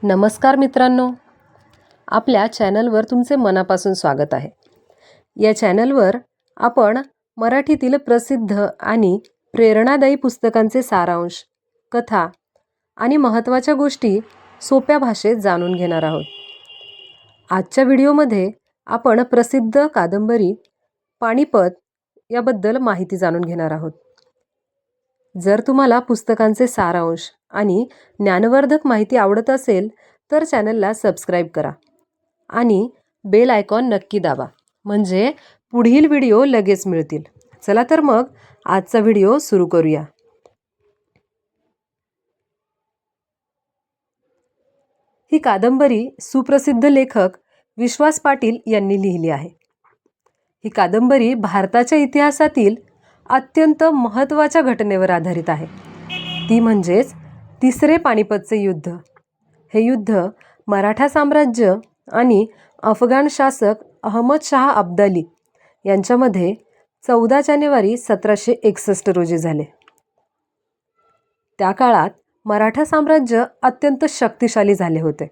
नमस्कार मित्रांनो, आपल्या चॅनलवर तुमचे मनापासून स्वागत आहे. या चॅनलवर आपण मराठीतील प्रसिद्ध आणि प्रेरणादायी पुस्तकांचे सारांश, कथा आणि महत्त्वाच्या गोष्टी सोप्या भाषेत जाणून घेणार आहोत. आजच्या व्हिडिओमध्ये आपण प्रसिद्ध कादंबरी पानिपत याबद्दल माहिती जाणून घेणार आहोत. जर तुम्हाला पुस्तकांचे सारांश आणि ज्ञानवर्धक माहिती आवडत असेल तर चॅनलला सबस्क्राईब करा आणि बेल आयकॉन नक्की दाबा, म्हणजे पुढील व्हिडिओ लगेच मिळतील. चला तर मग आजचा व्हिडिओ सुरू करूया. ही कादंबरी सुप्रसिद्ध लेखक विश्वास पाटील यांनी लिहिली आहे. ही कादंबरी भारताच्या इतिहासातील अत्यंत महत्त्वाच्या घटनेवर आधारित आहे. ती म्हणजेच तिसरे पानिपतचे युद्ध. हे युद्ध मराठा साम्राज्य आणि अफगाण शासक अहमद शाह अब्दाली यांच्यामध्ये 14 जानेवारी 1761 रोजी झाले. त्या काळात मराठा साम्राज्य अत्यंत शक्तिशाली झाले होते.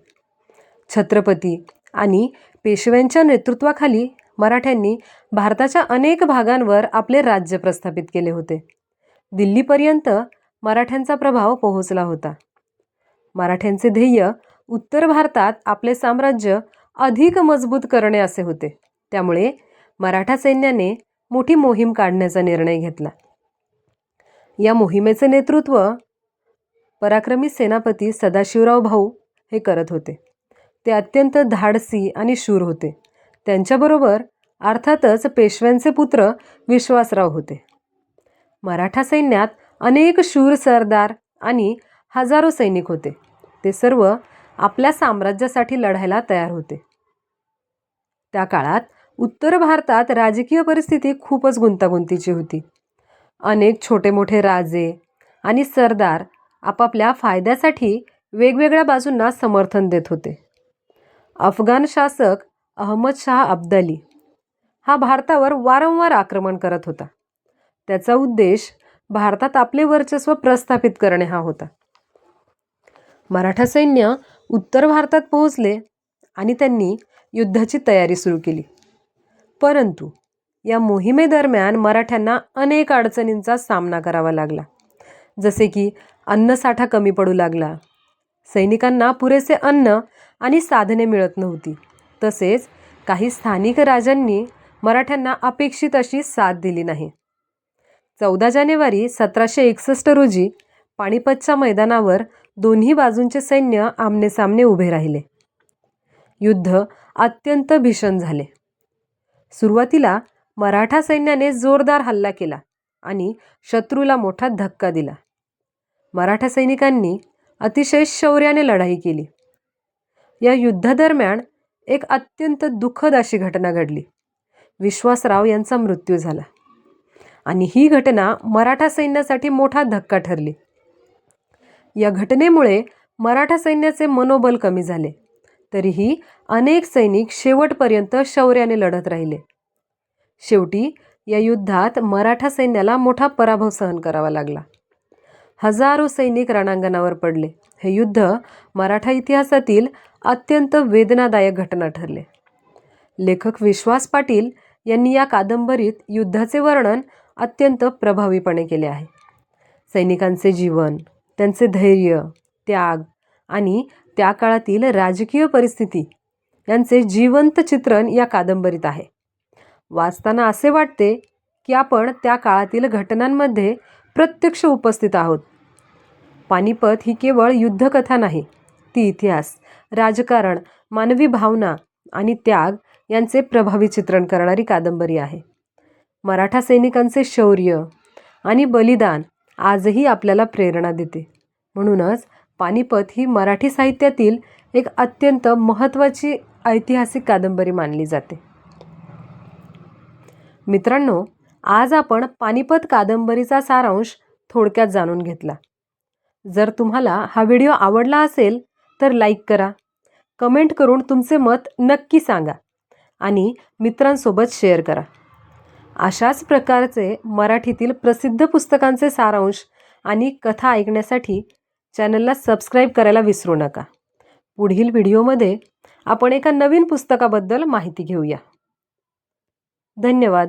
छत्रपती आणि पेशव्यांच्या नेतृत्वाखाली मराठ्यांनी भारताच्या अनेक भागांवर आपले राज्य प्रस्थापित केले होते. दिल्लीपर्यंत मराठ्यांचा प्रभाव पोहोचला होता. मराठ्यांचे ध्येय उत्तर भारतात आपले साम्राज्य अधिक मजबूत करणे असे होते. त्यामुळे मराठा सैन्याने मोठी मोहीम काढण्याचा निर्णय घेतला. या मोहिमेचे नेतृत्व पराक्रमी सेनापती सदाशिवराव भाऊ हे करत होते. ते अत्यंत धाडसी आणि शूर होते. त्यांच्याबरोबर अर्थातच पेशव्यांचे पुत्र विश्वासराव होते. मराठा सैन्यात अनेक शूर सरदार आणि हजारो सैनिक होते. ते सर्व आपल्या साम्राज्यासाठी लढायला तयार होते. त्या काळात उत्तर भारतात राजकीय परिस्थिती खूपच गुंतागुंतीची होती. अनेक छोटे मोठे राजे आणि सरदार आपापल्या फायद्यासाठी वेगवेगळ्या बाजूंना समर्थन देत होते. अफगाण शासक अहमद शाह अब्दाली हा भारतावर वारंवार आक्रमण करत होता. त्याचा उद्देश भारतात आपले वर्चस्व प्रस्थापित करणे हा होता. मराठा सैन्य उत्तर भारतात पोहोचले आणि त्यांनी युद्धाची तयारी सुरू केली. परंतु या मोहिमेदरम्यान मराठ्यांना अनेक अडचणींचा सामना करावा लागला. जसे की अन्नसाठा कमी पडू लागला, सैनिकांना पुरेसे अन्न आणि साधने मिळत नव्हती. तसेच काही स्थानिक राजांनी मराठ्यांना अपेक्षित अशी साथ दिली नाही. 14 जानेवारी 1761 रोजी पानिपतच्या मैदानावर दोन्ही बाजूंचे सैन्य आमनेसामने उभे राहिले. युद्ध अत्यंत भीषण झाले. सुरुवातीला मराठा सैन्याने जोरदार हल्ला केला आणि शत्रूला मोठा धक्का दिला. मराठा सैनिकांनी अतिशय शौर्याने लढाई केली. या युद्धादरम्यान एक अत्यंत दुःखद अशी घटना घडली. विश्वासराव यांचा मृत्यू झाला आणि ही घटना मराठा सैन्यासाठी मोठा धक्का ठरली. या घटनेमुळे मराठा सैन्याचे मनोबल कमी झाले. तरीही अनेक सैनिक शेवटपर्यंत शौर्याने लढत राहिले. शेवटी या युद्धात मराठा सैन्याला मोठा पराभव सहन करावा लागला. हजारो सैनिक रणांगणावर पडले. हे युद्ध मराठा इतिहासातील अत्यंत वेदनादायक घटना ठरले. लेखक विश्वास पाटील यांनी या कादंबरीत युद्धाचे वर्णन अत्यंत प्रभावीपणे केले आहे. सैनिकांचे जीवन, त्यांचे धैर्य, त्याग आणि त्या काळातील राजकीय परिस्थिती यांचे जिवंत चित्रण या कादंबरीत आहे. वाचताना असे वाटते की आपण त्या काळातील घटनांमध्ये प्रत्यक्ष उपस्थित आहोत. पानिपत ही केवळ युद्धकथा नाही, ती इतिहास, राजकारण, मानवी भावना आणि त्याग यांचे प्रभावी चित्रण करणारी कादंबरी आहे. मराठा सैनिकांचे शौर्य आणि बलिदान आजही आपल्याला प्रेरणा देते. म्हणूनच पानिपत ही मराठी साहित्यातील एक अत्यंत महत्त्वाची ऐतिहासिक कादंबरी मानली जाते. मित्रांनो, आज आपण पानिपत कादंबरीचा सारांश थोडक्यात जाणून घेतला. जर तुम्हाला हा व्हिडिओ आवडला असेल तर लाईक करा, कमेंट करून तुमचे मत नक्की सांगा आणि मित्रांसोबत शेअर करा. अशाच प्रकारचे मराठीतील प्रसिद्ध पुस्तकांचे सारांश आणि कथा ऐकण्यासाठी चॅनलला सबस्क्राईब करायला विसरू नका. पुढील व्हिडिओमध्ये आपण एका नवीन पुस्तकाबद्दल माहिती घेऊया. धन्यवाद.